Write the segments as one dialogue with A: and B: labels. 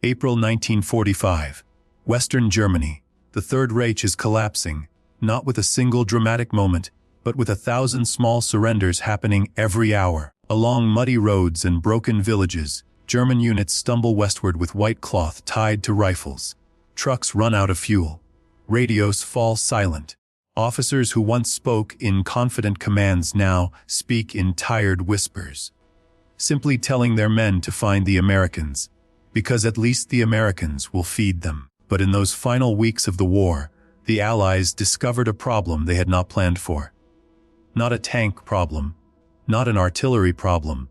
A: April 1945. Western Germany. The Third Reich is collapsing, not with a single dramatic moment, but with 1,000 small surrenders happening every hour. Along muddy roads and broken villages, German units stumble westward with white cloth tied to rifles. Trucks run out of fuel. Radios fall silent. Officers who once spoke in confident commands now speak in tired whispers, simply telling their men to find the Americans, because at least the Americans will feed them. But in those final weeks of the war, the Allies discovered a problem they had not planned for. Not a tank problem, not an artillery problem,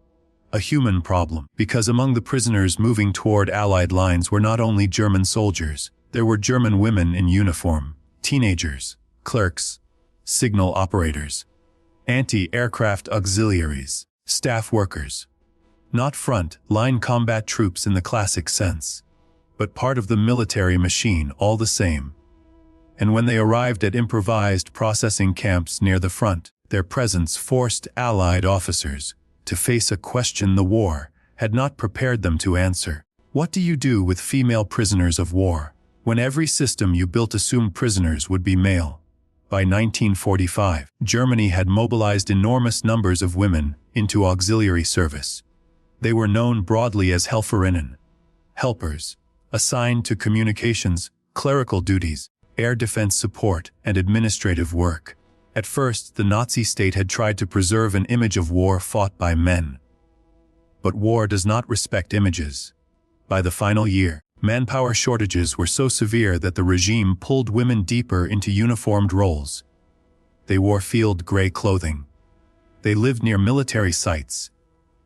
A: a human problem. Because among the prisoners moving toward Allied lines were not only German soldiers, there were German women in uniform, teenagers, clerks, signal operators, anti-aircraft auxiliaries, staff workers. Not front-line combat troops in the classic sense, but part of the military machine all the same. And when they arrived at improvised processing camps near the front, their presence forced Allied officers to face a question the war had not prepared them to answer. What do you do with female prisoners of war, when every system you built assumed prisoners would be male? By 1945, Germany had mobilized enormous numbers of women into auxiliary service. They were known broadly as Helferinnen, helpers, assigned to communications, clerical duties, air defense support, and administrative work. At first, the Nazi state had tried to preserve an image of war fought by men. But war does not respect images. By the final year, manpower shortages were so severe that the regime pulled women deeper into uniformed roles. They wore field gray clothing. They lived near military sites.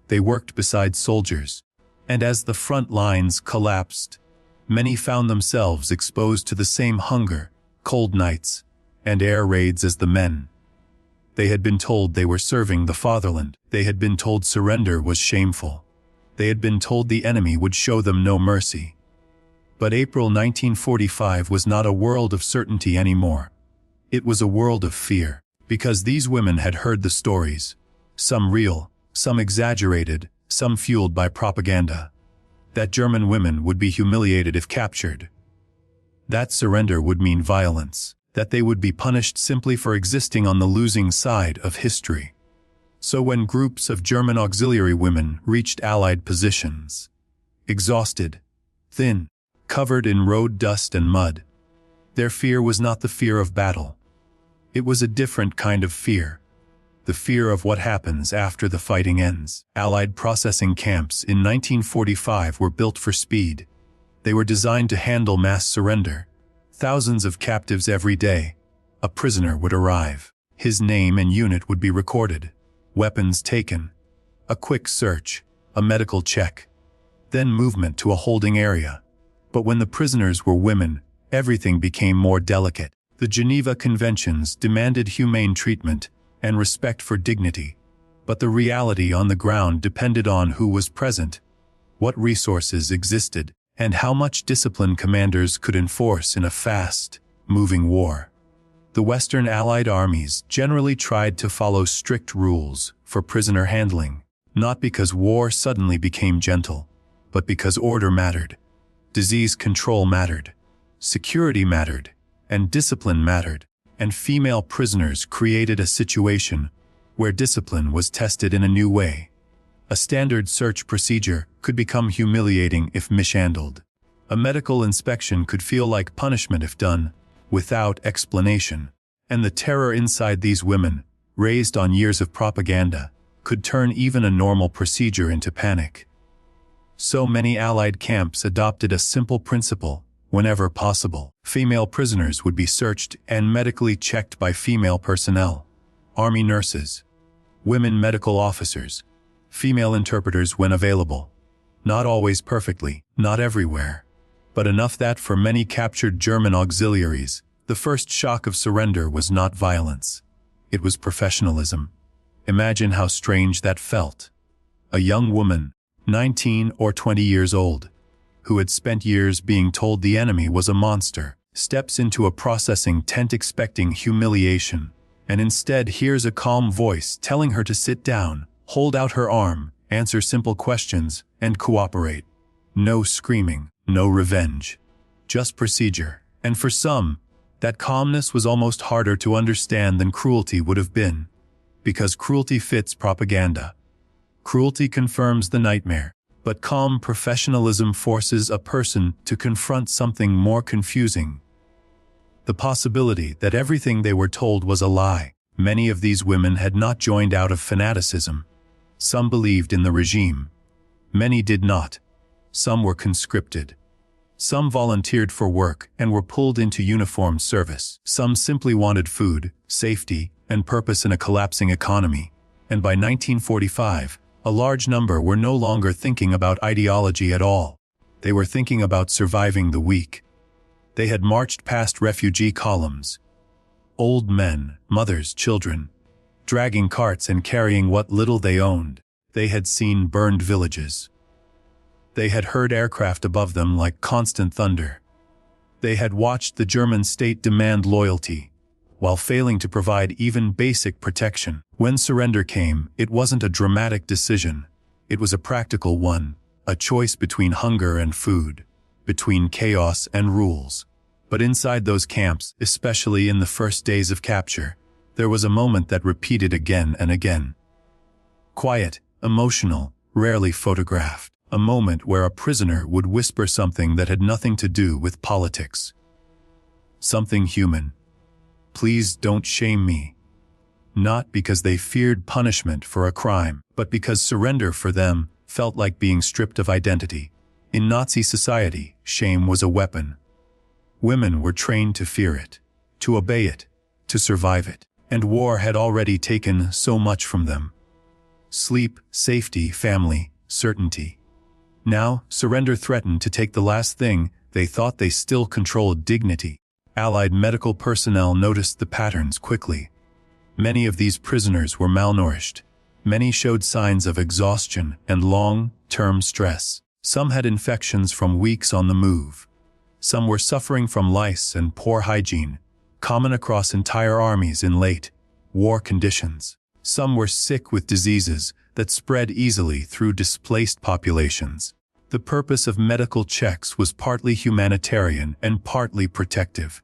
A: They worked beside soldiers. And as the front lines collapsed, many found themselves exposed to the same hunger, cold nights, and air raids as the men. They had been told they were serving the fatherland. They had been told surrender was shameful. They had been told the enemy would show them no mercy. But April 1945 was not a world of certainty anymore. It was a world of fear, because these women had heard the stories, some real, some exaggerated, some fueled by propaganda, that German women would be humiliated if captured. That surrender would mean violence, that they would be punished simply for existing on the losing side of history. So when groups of German auxiliary women reached Allied positions, exhausted, thin, covered in road dust and mud, their fear was not the fear of battle. It was a different kind of fear. The fear of what happens after the fighting ends. Allied processing camps in 1945 were built for speed. They were designed to handle mass surrender. Thousands of captives every day. A prisoner would arrive. His name and unit would be recorded. Weapons taken. A quick search. A medical check. Then movement to a holding area. But when the prisoners were women, everything became more delicate. The Geneva Conventions demanded humane treatment and respect for dignity, but the reality on the ground depended on who was present, what resources existed, and how much discipline commanders could enforce in a fast-moving war. The Western Allied armies generally tried to follow strict rules for prisoner handling, not because war suddenly became gentle, but because order mattered. Disease control mattered, security mattered, and discipline mattered, and female prisoners created a situation where discipline was tested in a new way. A standard search procedure could become humiliating if mishandled. A medical inspection could feel like punishment if done without explanation. And the terror inside these women, raised on years of propaganda, could turn even a normal procedure into panic. So many Allied camps adopted a simple principle: whenever possible, female prisoners would be searched and medically checked by female personnel, army nurses, women medical officers, female interpreters when available. Not always perfectly, not everywhere, but enough that for many captured German auxiliaries, the first shock of surrender was not violence. It was professionalism. Imagine how strange that felt. A young woman, 19 or 20 years old, who had spent years being told the enemy was a monster, steps into a processing tent expecting humiliation, and instead hears a calm voice telling her to sit down, hold out her arm, answer simple questions, and cooperate. No screaming, no revenge. Just procedure. And for some, that calmness was almost harder to understand than cruelty would have been. Because cruelty fits propaganda. Cruelty confirms the nightmare. But calm professionalism forces a person to confront something more confusing. The possibility that everything they were told was a lie. Many of these women had not joined out of fanaticism. Some believed in the regime. Many did not. Some were conscripted. Some volunteered for work and were pulled into uniformed service. Some simply wanted food, safety, and purpose in a collapsing economy. And by 1945, a large number were no longer thinking about ideology at all. They were thinking about surviving the week. They had marched past refugee columns. Old men, mothers, children, dragging carts and carrying what little they owned. They had seen burned villages. They had heard aircraft above them like constant thunder. They had watched the German state demand loyalty, while failing to provide even basic protection. When surrender came, it wasn't a dramatic decision. It was a practical one, a choice between hunger and food, between chaos and rules. But inside those camps, especially in the first days of capture, there was a moment that repeated again and again. Quiet, emotional, rarely photographed. A moment where a prisoner would whisper something that had nothing to do with politics. Something human. Please don't shame me. Not because they feared punishment for a crime, but because surrender for them felt like being stripped of identity. In Nazi society, shame was a weapon. Women were trained to fear it, to obey it, to survive it, and war had already taken so much from them. Sleep, safety, family, certainty. Now, surrender threatened to take the last thing. They thought they still controlled dignity. Allied medical personnel noticed the patterns quickly. Many of these prisoners were malnourished. Many showed signs of exhaustion and long-term stress. Some had infections from weeks on the move. Some were suffering from lice and poor hygiene, common across entire armies in late war conditions. Some were sick with diseases that spread easily through displaced populations. The purpose of medical checks was partly humanitarian and partly protective,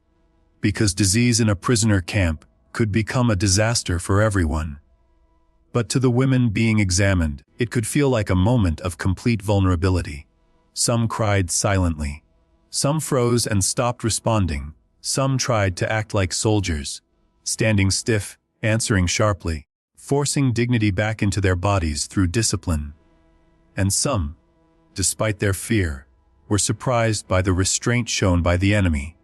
A: because disease in a prisoner camp could become a disaster for everyone. But to the women being examined, it could feel like a moment of complete vulnerability. Some cried silently. Some froze and stopped responding. Some tried to act like soldiers, standing stiff, answering sharply, forcing dignity back into their bodies through discipline. And some, despite their fear, were surprised by the restraint shown by the enemy.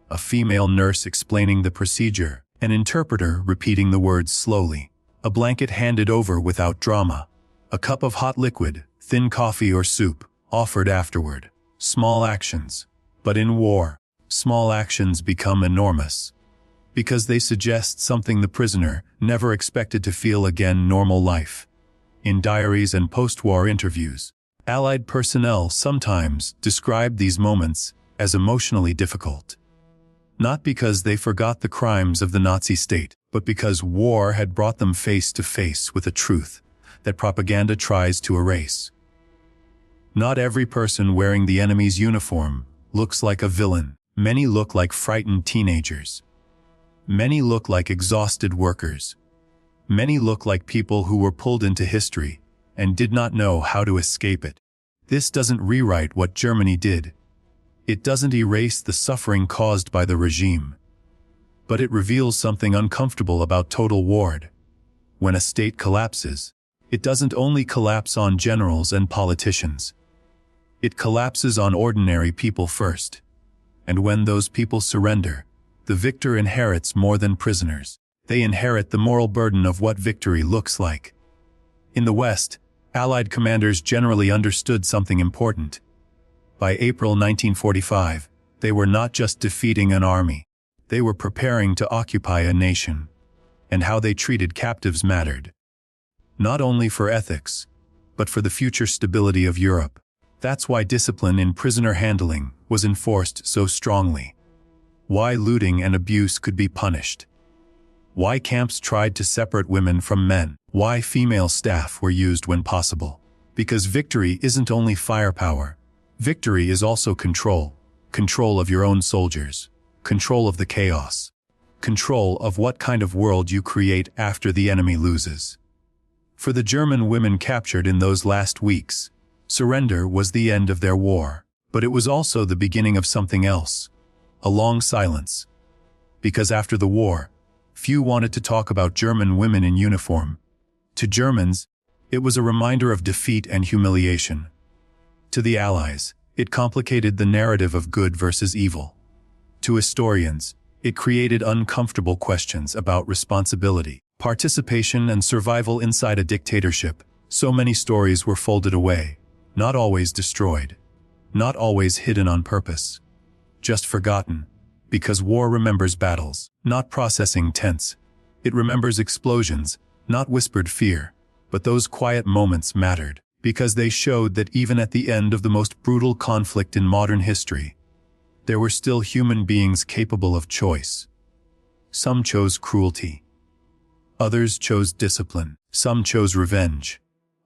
A: A female nurse explaining the procedure, an interpreter repeating the words slowly, a blanket handed over without drama, a cup of hot liquid, thin coffee or soup, offered afterward. Small actions. But in war, small actions become enormous, because they suggest something the prisoner never expected to feel again: normal life. In diaries and post-war interviews, Allied personnel sometimes described these moments as emotionally difficult. Not because they forgot the crimes of the Nazi state, but because war had brought them face to face with a truth that propaganda tries to erase. Not every person wearing the enemy's uniform looks like a villain. Many look like frightened teenagers. Many look like exhausted workers. Many look like people who were pulled into history and did not know how to escape it. This doesn't rewrite what Germany did. It doesn't erase the suffering caused by the regime. But it reveals something uncomfortable about total war. When a state collapses, it doesn't only collapse on generals and politicians. It collapses on ordinary people first. And when those people surrender, the victor inherits more than prisoners. They inherit the moral burden of what victory looks like. In the West, Allied commanders generally understood something important. By April 1945, they were not just defeating an army. They were preparing to occupy a nation. And how they treated captives mattered. Not only for ethics, but for the future stability of Europe. That's why discipline in prisoner handling was enforced so strongly. Why looting and abuse could be punished. Why camps tried to separate women from men. Why female staff were used when possible. Because victory isn't only firepower, Victory is also control. Control of your own soldiers. Control of the chaos. Control of what kind of world you create after the enemy loses. For the German women captured in those last weeks, surrender was the end of their war. But it was also the beginning of something else. A long silence. Because after the war, few wanted to talk about German women in uniform. To Germans, it was a reminder of defeat and humiliation. To the Allies, it complicated the narrative of good versus evil. To historians, it created uncomfortable questions about responsibility, participation, and survival inside a dictatorship. So many stories were folded away, not always destroyed, not always hidden on purpose, just forgotten, because war remembers battles, not processing tense. It remembers explosions, not whispered fear, but those quiet moments mattered, because they showed that even at the end of the most brutal conflict in modern history, there were still human beings capable of choice. Some chose cruelty. Others chose discipline. Some chose revenge.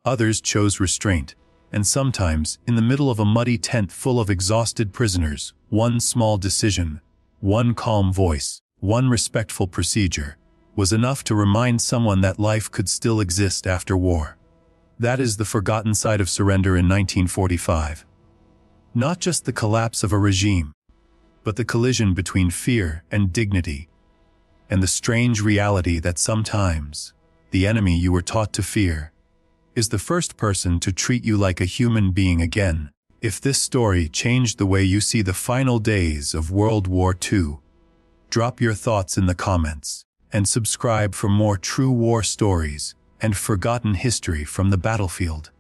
A: Others chose restraint. And sometimes, in the middle of a muddy tent full of exhausted prisoners, one small decision, one calm voice, one respectful procedure, was enough to remind someone that life could still exist after war. That is the forgotten side of surrender in 1945. Not just the collapse of a regime, but the collision between fear and dignity, and the strange reality that sometimes the enemy you were taught to fear is the first person to treat you like a human being again. If this story changed the way you see the final days of World War II, drop your thoughts in the comments, and subscribe for more true war stories and forgotten history from the battlefield.